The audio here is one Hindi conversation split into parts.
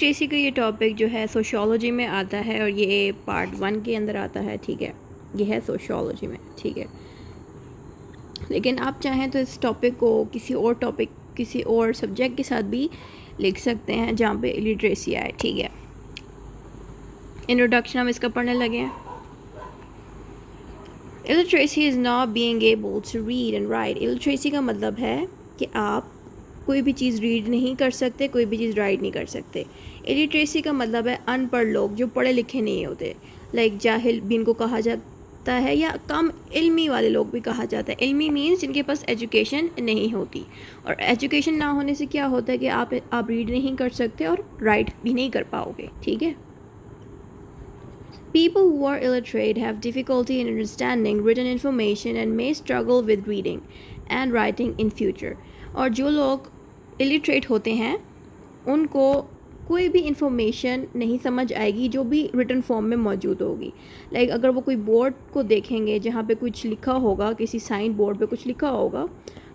इलिटरेसी का ये टॉपिक जो है सोशियोलॉजी में आता है और ये पार्ट 1 के अंदर आता है, ठीक है। ये है सोशियोलॉजी में, ठीक है। लेकिन आप चाहें तो इस टॉपिक को किसी और सब्जेक्ट के साथ भी लिख सकते हैं जहाँ पे इलिटरेसी आए, ठीक है। इंट्रोडक्शन हम इसका पढ़ने लगे हैं। Illiteracy is not being able to read and write. Illiteracy का मतलब है कि आप कोई भी चीज़ रीड नहीं कर सकते, कोई भी चीज़ राइट नहीं कर सकते। इलिटरेसी का मतलब है अनपढ़ लोग जो पढ़े लिखे नहीं होते, लाइक जाहिल भी इनको कहा जाता है या कम इल्मी वाले लोग भी कहा जाता है। इल्मी मीन्स जिनके पास एजुकेशन नहीं होती, और एजुकेशन ना होने से क्या होता है कि आप रीड नहीं कर सकते और राइट भी नहीं कर पाओगे, ठीक है। People who are illiterate have difficulty in understanding written information and may struggle with reading and writing in future. और जो लोग illiterate होते हैं उनको कोई भी इंफॉर्मेशन नहीं समझ आएगी जो भी रिटन फॉर्म में मौजूद होगी। लाइक अगर वो कोई बोर्ड को देखेंगे जहाँ पे कुछ लिखा होगा, किसी साइन बोर्ड पे कुछ लिखा होगा,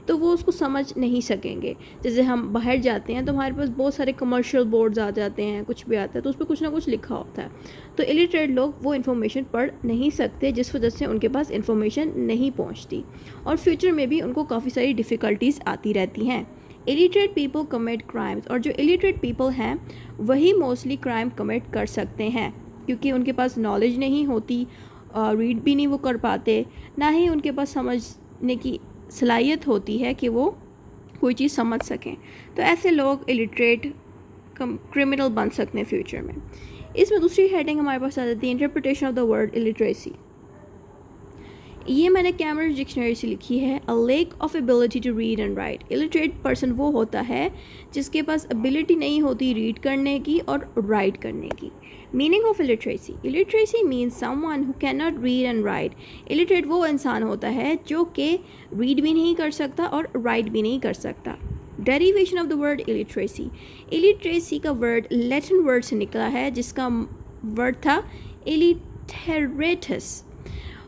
तो वो उसको समझ नहीं सकेंगे। जैसे हम बाहर जाते हैं तो हमारे पास बहुत सारे कमर्शियल बोर्ड्स आ जाते हैं, कुछ भी आता है तो उस पर कुछ ना कुछ लिखा होता है, तो इलिटरेट लोग वो इन्फॉर्मेशन पढ़ नहीं सकते, जिस वजह से उनके पास इन्फॉर्मेशन नहीं पहुंचती और फ्यूचर में भी उनको काफ़ी सारी डिफ़िकल्टीज़ आती रहती हैं। इलिटरेट पीपल कमिट क्राइम्स, और जो इलिटरेट पीपल हैं वही मोस्टली क्राइम कमिट कर सकते हैं क्योंकि उनके पास नॉलेज नहीं होती, रीड भी नहीं वो कर पाते, ना ही उनके पास समझने की सलाहियत होती है कि वो कोई चीज़ समझ सकें। तो ऐसे लोग इलिटरेट क्रिमिनल बन सकते हैं फ्यूचर में। इसमें दूसरी हेडिंग हमारे पास आ जाती है interpretation of the word illiteracy. ये मैंने कैम्ब्रिज डिक्शनरी से लिखी है। A lack of ability to read and write. Illiterate person वो होता है जिसके पास एबिलिटी नहीं होती रीड करने की और राइट करने की। Meaning of illiteracy. Illiteracy means someone who can not read and write. Illiterate वो इंसान होता है जो कि रीड भी नहीं कर सकता और राइट भी नहीं कर सकता। Derivation of the word illiteracy. Illiteracy का वर्ड लैटिन वर्ड से निकला है जिसका वर्ड था इलिटरेटस,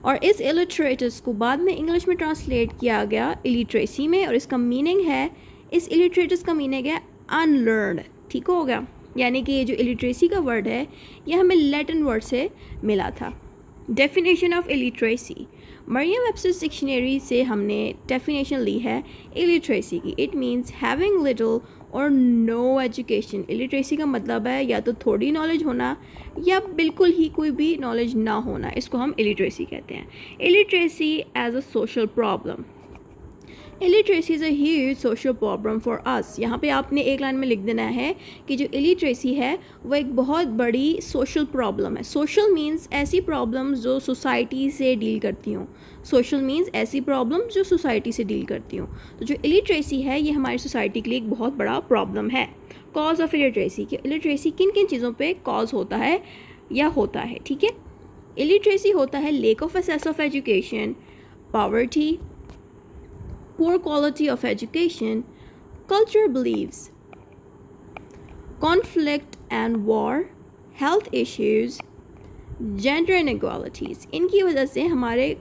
और इस इलिटरेटस को बाद में इंग्लिश में ट्रांसलेट किया गया इलिटरेसी में, और इसका मीनिंग है, इस इलिटरेटस का मीनिंग है अनलर्न, ठीक हो गया। यानी कि ये जो इलिटरेसी का वर्ड है ये हमें लैटिन वर्ड से मिला था। Definition of illiteracy. Merriam Webster's dictionary से हमने डेफिनेशन ली है इलिटरेसी की। It means having little or no education. Illiteracy का मतलब है या तो थोड़ी नॉलेज होना या बिल्कुल ही कोई भी नॉलेज ना होना, इसको हम इलिटरेसी कहते हैं। Illiteracy as a social problem. Illiteracy is a huge social problem for us. यहाँ पे आपने एक लाइन में लिख देना है कि जो इलिटरेसी है वो एक बहुत बड़ी सोशल प्रॉब्लम है। सोशल मीन्स ऐसी प्रॉब्लम्स जो सोसाइटी से डील करती हों। सोशल मीन्स ऐसी प्रॉब्लम्स जो सोसाइटी से डील करती हों। तो जो इलिटरेसी है ये हमारी सोसाइटी के लिए एक बहुत बड़ा प्रॉब्लम है। कॉज ऑफ इलिटरेसी, कि इलिटरेसी किन किन चीज़ों पे कॉज होता है या होता है, ठीक है। इलिटरेसी होता है lack of access of education, poverty, poor quality of education, cultural beliefs, conflict and war, health issues, gender inequalities। इनकी वजह से हमारे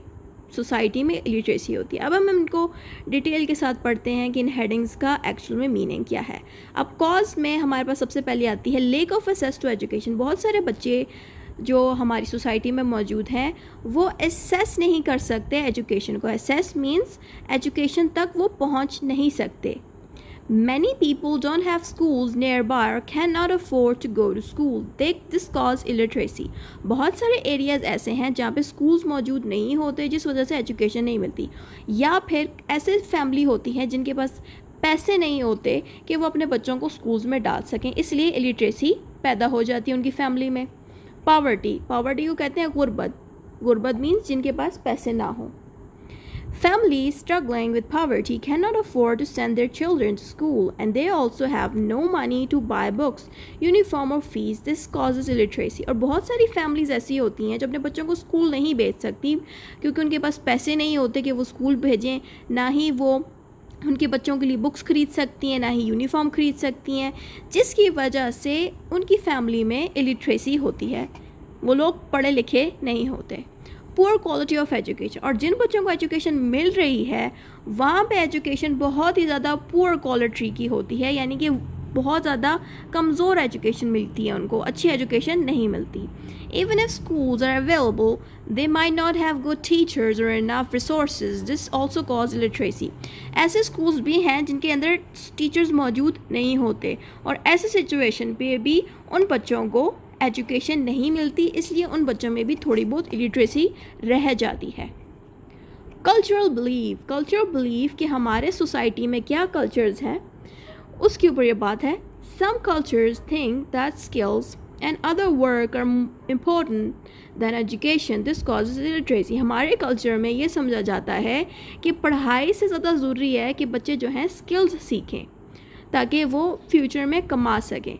सोसाइटी में इलिटरेसी होती है। अब हम इनको डिटेल के साथ पढ़ते हैं कि इन हेडिंग्स का एक्चुअल में मीनिंग क्या है। अब कॉज में हमारे पास सबसे पहले आती है lack of access to education. बहुत सारे बच्चे जो हमारी सोसाइटी में मौजूद हैं वो एसेस नहीं कर सकते एजुकेशन को। एसेस मीन्स एजुकेशन तक वो पहुंच नहीं सकते। Many people don't have schools nearby or cannot afford to go to school. This cause illiteracy. बहुत सारे एरियाज़ ऐसे हैं जहाँ पे स्कूल्स मौजूद नहीं होते जिस वजह से एजुकेशन नहीं मिलती, या फिर ऐसे फैमिली होती हैं जिनके पास पैसे नहीं होते कि वो अपने बच्चों को स्कूल्स में डाल सकें, इसलिए इलिटरेसी पैदा हो जाती है उनकी फैमिली में। पॉवर्टी को कहते हैं गुर्बत मीन्स जिनके पास पैसे ना हो। Families struggling with poverty cannot afford to send their children to school, and they also have no money to buy books, uniform or fees. This causes illiteracy. और बहुत सारी families ऐसी होती हैं जो अपने बच्चों को स्कूल नहीं भेज सकती क्योंकि उनके पास पैसे नहीं होते कि वो स्कूल भेजें, ना ही वो उनके बच्चों के लिए बुक्स खरीद सकती हैं, ना ही यूनिफॉर्म खरीद सकती हैं, जिसकी वजह से उनकी फैमिली में इलिटरेसी होती है, वो लोग पढ़े लिखे नहीं होते। पुअर क्वालिटी ऑफ एजुकेशन, और जिन बच्चों को एजुकेशन मिल रही है वहाँ पे एजुकेशन बहुत ही ज़्यादा पुअर क्वालिटी की होती है, यानी कि बहुत ज़्यादा कमज़ोर एजुकेशन मिलती है, उनको अच्छी एजुकेशन नहीं मिलती. Even if schools are available, they might not have good teachers or enough resources. This also causes illiteracy. ऐसे schools भी हैं जिनके अंदर teachers मौजूद नहीं होते और ऐसे situation पे भी उन बच्चों को एजुकेशन नहीं मिलती, इसलिए उन बच्चों में भी थोड़ी बहुत illiteracy रह जाती है. कल्चरल बिलीव कि हमारे सोसाइटी में क्या कल्चर्स हैं उसके ऊपर ये बात है. Some cultures think that skills and other work are important than education. This causes illiteracy. हमारे कल्चर में ये समझा जाता है कि पढ़ाई से ज़्यादा ज़रूरी है कि बच्चे जो हैं स्किल्स सीखें ताकि वो फ्यूचर में कमा सकें.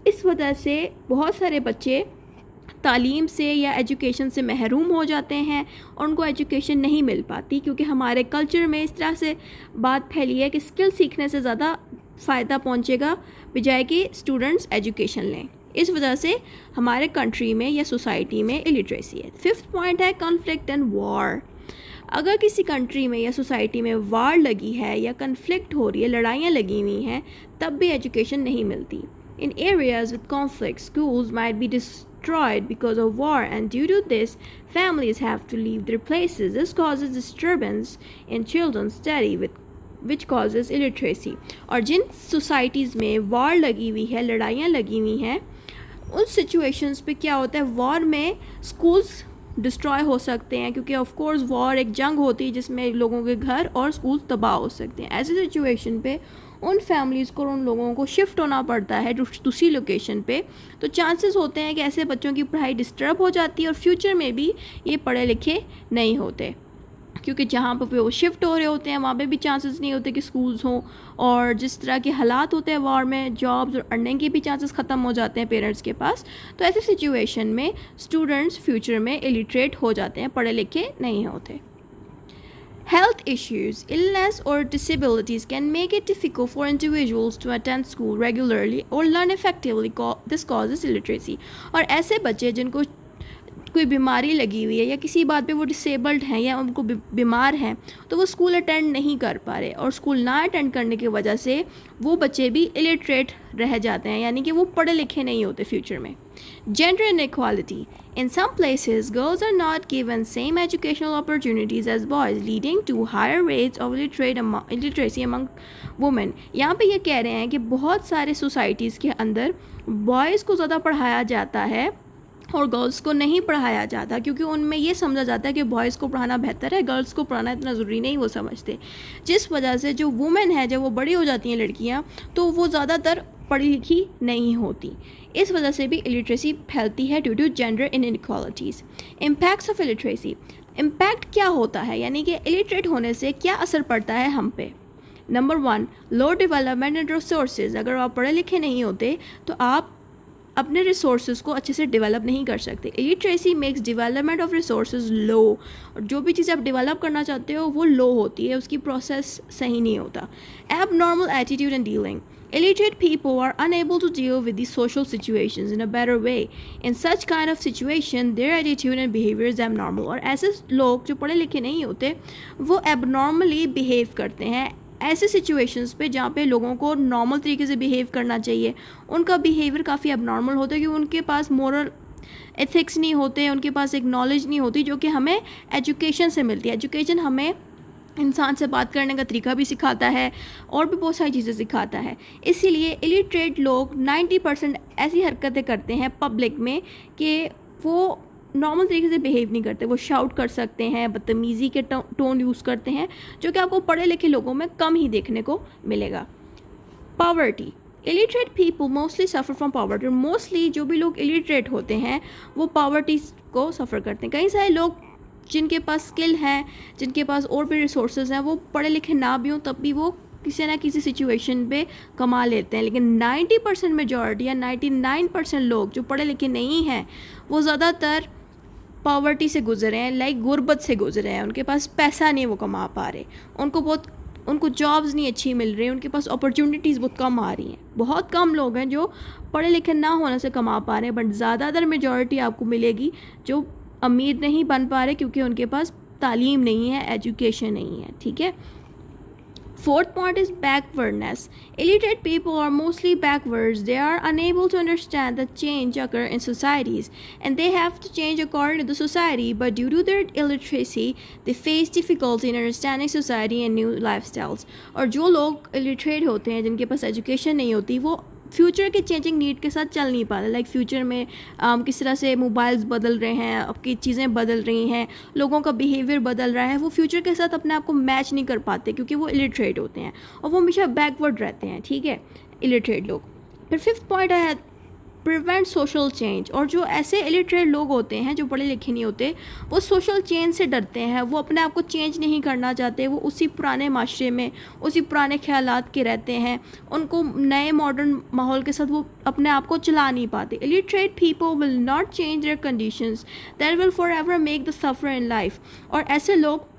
इस वजह से बहुत सारे बच्चे तालीम से या एजुकेशन से महरूम हो जाते हैं और उनको एजुकेशन नहीं मिल पाती, क्योंकि हमारे कल्चर में इस तरह से बात फैली है कि स्किल सीखने से ज़्यादा फ़ायदा पहुंचेगा बजाय कि स्टूडेंट्स एजुकेशन लें. इस वजह से हमारे कंट्री में या सोसाइटी में इलिटरेसी है. 5th पॉइंट है कॉन्फ्लिक्ट एंड वॉर. अगर किसी कंट्री में या सोसाइटी में वार लगी है या कन्फ्लिक्ट हो रही है, लड़ाइयाँ लगी हुई हैं, तब भी एजुकेशन नहीं मिलती. In areas with conflict, schools might be destroyed because of war, and due to this, families have to leave their places. This causes disturbance in children's study, which causes illiteracy. और जिन societies में war लगी हुई है, लड़ाइयाँ लगी हुई हैं, उन situations पे क्या होता है, war में schools डिस्ट्रॉय हो सकते हैं, क्योंकि ऑफ कोर्स वॉर एक जंग होती है जिसमें लोगों के घर और स्कूल तबाह हो सकते हैं. ऐसी सिचुएशन पे उन फैमिलीज़ को और उन लोगों को शिफ्ट होना पड़ता है दूसरी लोकेशन पे, तो चांसेस होते हैं कि ऐसे बच्चों की पढ़ाई डिस्टर्ब हो जाती है और फ्यूचर में भी ये पढ़े लिखे नहीं होते, क्योंकि जहाँ पर वो शिफ्ट हो रहे होते हैं वहाँ पे भी चांसेस नहीं होते कि स्कूल्स हों, और जिस तरह के हालात होते हैं वॉर में, जॉब्स और अर्निंग के भी चांसेस ख़त्म हो जाते हैं पेरेंट्स के पास. तो ऐसी सिचुएशन में स्टूडेंट्स फ्यूचर में इलिटरेट हो जाते हैं, पढ़े लिखे नहीं होते. Health issues, illness or disabilities can make it difficult for individuals to attend school regularly or learn effectively. This causes illiteracy. और ऐसे बच्चे जिनको कोई बीमारी लगी हुई है या किसी बात पे वो डिसेबल्ड हैं या उनको बीमार हैं, तो वो स्कूल अटेंड नहीं कर पा रहे, और स्कूल ना अटेंड करने की वजह से वो बच्चे भी इलिटरेट रह जाते हैं, यानी कि वो पढ़े लिखे नहीं होते फ्यूचर में. Gender inequality. In some places, girls are not given same educational opportunities as boys, leading to higher rates of illiteracy among women. यहाँ पे ये कह रहे हैं कि बहुत सारे सोसाइटीज़ के अंदर बॉयज़ को ज़्यादा पढ़ाया जाता है और गर्ल्स को नहीं पढ़ाया जाता, क्योंकि उनमें ये समझा जाता है कि बॉयज़ को पढ़ाना बेहतर है, गर्ल्स को पढ़ाना इतना ज़रूरी नहीं वो समझते. जिस वजह से जो वुमेन है, जब वो बड़ी हो जाती हैं लड़कियाँ, तो वो ज़्यादातर पढ़ी लिखी नहीं होती. इस वजह से भी इलिटरेसी फैलती है due to gender inequalities. Impacts of illiteracy. Impact क्या होता है, यानी कि इलिटरेट होने से क्या असर पड़ता है हम पे. Number 1, low development and resources. अगर आप पढ़े लिखे नहीं होते तो आप अपने रिसोर्सेज को अच्छे से डेवलप नहीं कर सकते. Illiteracy makes development of resources low, और जो भी चीज़ आप डेवलप करना चाहते हो वो लो होती है, उसकी प्रोसेस सही नहीं होता. Abnormal attitude and dealing. Illiterate people are unable to deal with these social situations in a better way. In such kind of situation, their attitude and behavior is abnormal. और ऐसे लोग जो पढ़े लिखे नहीं होते वो abnormally behave करते हैं ऐसे सिचुएशंस पे जहाँ पे लोगों को नॉर्मल तरीके से बिहेव करना चाहिए. उनका बिहेवियर काफ़ी abnormal होता है क्योंकि उनके पास मोरल एथिक्स नहीं होते, उनके पास एक नॉलेज नहीं होती जो कि हमें एजुकेशन से मिलती है. एजुकेशन हमें इंसान से बात करने का तरीका भी सिखाता है और भी बहुत सारी चीज़ें सिखाता है. इसीलिए इलिटरेट लोग 90% ऐसी हरकतें करते हैं पब्लिक में कि वो नॉर्मल तरीके से बिहेव नहीं करते. वो शाउट कर सकते हैं, बदतमीज़ी के टोन यूज़ करते हैं, जो कि आपको पढ़े लिखे लोगों में कम ही देखने को मिलेगा. Poverty. Illiterate people mostly suffer from poverty. Mostly जो भी लोग इलिटरेट होते हैं वो पॉवर्टी को सफ़र करते हैं. कई सारे लोग जिनके पास स्किल हैं, जिनके पास और भी रिसोर्सेज हैं, वो पढ़े लिखे ना भी हों तब भी वो किसी ना किसी सिचुएशन पे कमा लेते हैं. लेकिन 90% मेजॉरिटी या 99% लोग जो पढ़े लिखे नहीं हैं वो ज़्यादातर पॉवर्टी से गुजरे हैं, लाइक गुर्बत से गुजरे हैं. उनके पास पैसा नहीं, वो कमा पा रहे, उनको जॉब्स नहीं अच्छी मिल रही, उनके पास अपॉर्चुनिटीज़ बहुत कम आ रही हैं. बहुत कम लोग हैं जो पढ़े लिखे ना होने से कमा पा रहे हैं, बट ज़्यादातर मेजॉरिटी आपको मिलेगी जो अमीर नहीं बन पा रहे क्योंकि उनके पास तालीम नहीं है, एजुकेशन नहीं है. ठीक है. Fourth point is backwardness. Illiterate people are mostly backwards. They are unable to understand the change occur in societies and they have to change according to the society, but due to their illiteracy they face difficulty in understanding society and new lifestyles. और जो लोग illiterate होते हैं, जिनके पास education नहीं होती, वो फ्यूचर के चेंजिंग नीड के साथ चल नहीं पाते. लाइक फ्यूचर में किस तरह से मोबाइल्स बदल रहे हैं, आपकी चीज़ें बदल रही हैं, लोगों का बिहेवियर बदल रहा है, वो फ्यूचर के साथ अपने आप को मैच नहीं कर पाते क्योंकि वो इलिटरेट होते हैं और वो हमेशा बैकवर्ड रहते हैं. ठीक है, इलिटरेट लोग. फिर फिफ्थ पॉइंट है प्रिवेंट सोशल चेंज. और जो ऐसे इलिटरेट लोग होते हैं जो पढ़े लिखे नहीं होते, वो सोशल चेंज से डरते हैं, वो अपने आप को चेंज नहीं करना चाहते, वो उसी पुराने माशरे में उसी पुराने ख्यालात के रहते हैं, उनको नए मॉडर्न माहौल के साथ वो अपने आप को चला नहीं पाते. Illiterate people will not change their conditions that will for ever make the suffer in life. और ऐसे लोग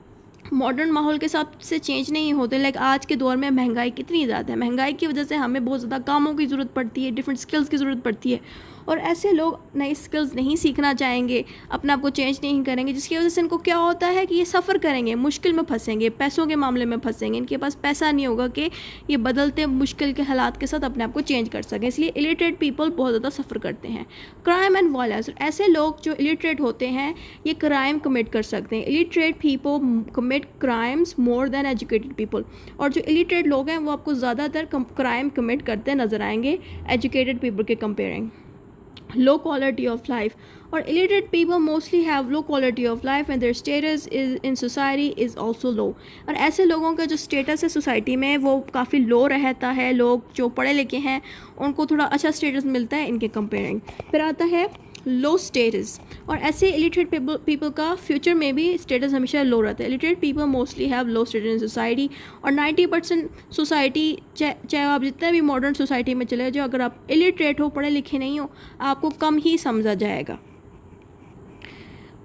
मॉडर्न माहौल के हिसाब से चेंज नहीं होते. लाइक आज के दौर में महंगाई कितनी ज़्यादा है, महंगाई की वजह से हमें बहुत ज़्यादा कामों की ज़रूरत पड़ती है, डिफरेंट स्किल्स की ज़रूरत पड़ती है, और ऐसे लोग नई स्किल्स नहीं सीखना चाहेंगे, अपने आप को चेंज नहीं करेंगे, जिसकी वजह से इनको क्या होता है कि ये सफ़र करेंगे, मुश्किल में फंसेंगे, पैसों के मामले में फंसेंगे, इनके पास पैसा नहीं होगा कि ये बदलते मुश्किल के हालात के साथ अपने आप को चेंज कर सकें. इसलिए इलिटरेट पीपल बहुत ज़्यादा सफ़र करते हैं. Crime and violence. ऐसे लोग जो इलिटरेट होते हैं ये क्राइम कमिट कर सकते हैं. Illiterate people commit crimes more than educated people. और जो इलिटरेट लोग हैं वो आपको ज़्यादातर क्राइम कमिट करते नज़र आएंगे एजुकेटेड पीपल के comparing. low quality of life. Or illiterate people mostly have low quality of life and their status is in society is also low. और ऐसे लोगों का जो स्टेटस है सोसाइटी में वो काफ़ी लो रहता है. लोग जो पढ़े लिखे हैं उनको थोड़ा अच्छा स्टेटस मिलता है इनके कंपेयरिंग. फिर आता है लो स्टेटस. और ऐसे इलिटरेट पीपल का फ्यूचर में भी स्टेटस हमेशा लो रहता है. Illiterate people mostly have low status in society. और 90% सोसाइटी, चाहे आप जितना भी मॉडर्न सोसाइटी में चले जाओ, अगर आप इलिटरेट हो, पढ़े लिखे नहीं हो, आपको कम ही समझा जाएगा.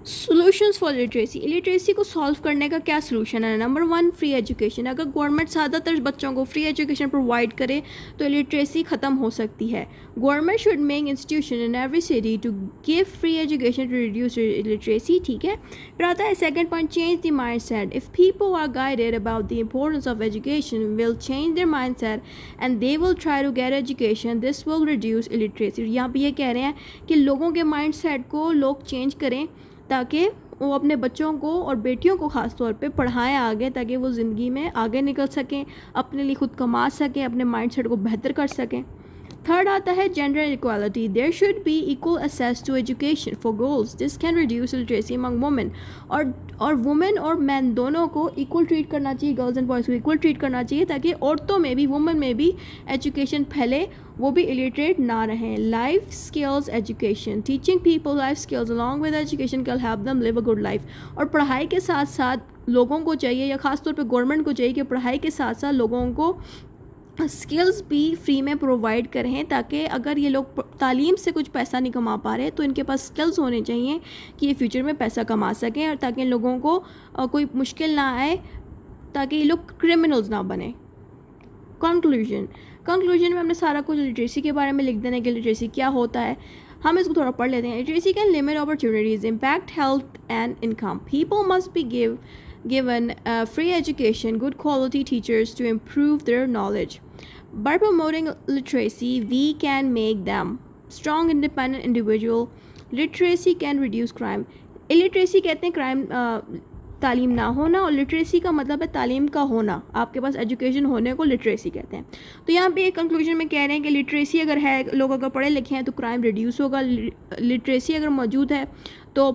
Solutions for literacy. इलिटरेसी को सॉल्व करने का क्या सोल्यूशन है? Number 1, free education. अगर गवर्नमेंट ज़्यादातर बच्चों को फ्री एजुकेशन प्रोवाइड करे तो इलिटरेसी ख़त्म हो सकती है. Government should make institution in every city to give free education to reduce illiteracy. ठीक है. फिर आता है second point, change the mindset. If people are guided about the importance of education will change their mindset and they will try to get education. This will reduce illiteracy. यहाँ पर ये कह रहे हैं कि लोगों के माइंड सेट को लोग चेंज करें ताकि वो अपने बच्चों को और बेटियों को ख़ास तौर पे पढ़ाएं आगे, ताकि वो ज़िंदगी में आगे निकल सकें, अपने लिए खुद कमा सकें, अपने माइंडसेट को बेहतर कर सकें. थर्ड आता है gender equality. There should be equal access to education for girls. This can reduce literacy among women. और वुमेन और मैन दोनों को इक्वल ट्रीट करना चाहिए, गर्ल्स एंड बॉयज़ को इक्वल ट्रीट करना चाहिए, ताकि औरतों में भी, वुमेन में भी एजुकेशन फैले, वो भी इलिटरेट ना रहें. Life skills education. Teaching people life skills along with education can help them live a good life. और पढ़ाई के साथ साथ लोगों को चाहिए, या ख़ास तौर पे गवर्नमेंट को चाहिए कि पढ़ाई के साथ साथ लोगों को स्किल्स भी फ्री में प्रोवाइड करें, ताकि अगर ये लोग तालीम से कुछ पैसा नहीं कमा पा रहे तो इनके पास स्किल्स होने चाहिए कि ये फ्यूचर में पैसा कमा सकें, और ताकि इन लोगों को कोई मुश्किल ना आए, ताकि ये लोग क्रिमिनल्स ना बने. कंक्लूजन में हमने सारा कुछ लिटरेसी के बारे में लिख देने कि लिटरेसी क्या होता है. हम इसको थोड़ा पढ़ लेते हैं. Literacy can limit opportunities, impact health and income. People must be given free education, good quality teachers to improve their knowledge. By promoting literacy, we can make them strong, independent individual. Literacy can reduce crime. Illiteracy कहते हैं क्राइम, तालीम ना होना, और लिटरेसी का मतलब है तालीम का होना. आपके पास एजुकेशन होने को लिटरेसी कहते हैं. तो यहाँ पे एक कंक्लूजन में कह रहे हैं कि लिटरेसी अगर है, लोग अगर पढ़े लिखे हैं तो क्राइम रिड्यूस होगा. लिटरेसी अगर मौजूद है तो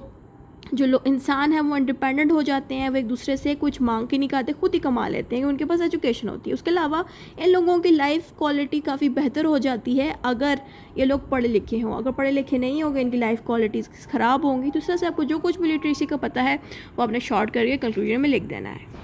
जो लोग इंसान हैं वो इंडिपेंडेंट हो जाते हैं, वो एक दूसरे से कुछ मांग के नहीं खाते, खुद ही कमा लेते हैं, उनके पास एजुकेशन होती है. उसके अलावा इन लोगों की लाइफ क्वालिटी काफ़ी बेहतर हो जाती है अगर ये लोग पढ़े लिखे हों. अगर पढ़े लिखे नहीं होंगे, इनकी लाइफ क्वालिटीज़ ख़राब होंगी. तो इस तरह से आपको जो कुछ भी लिटरेसी का पता है वो आपने शॉर्ट करके कंक्लूजन में लिख देना है.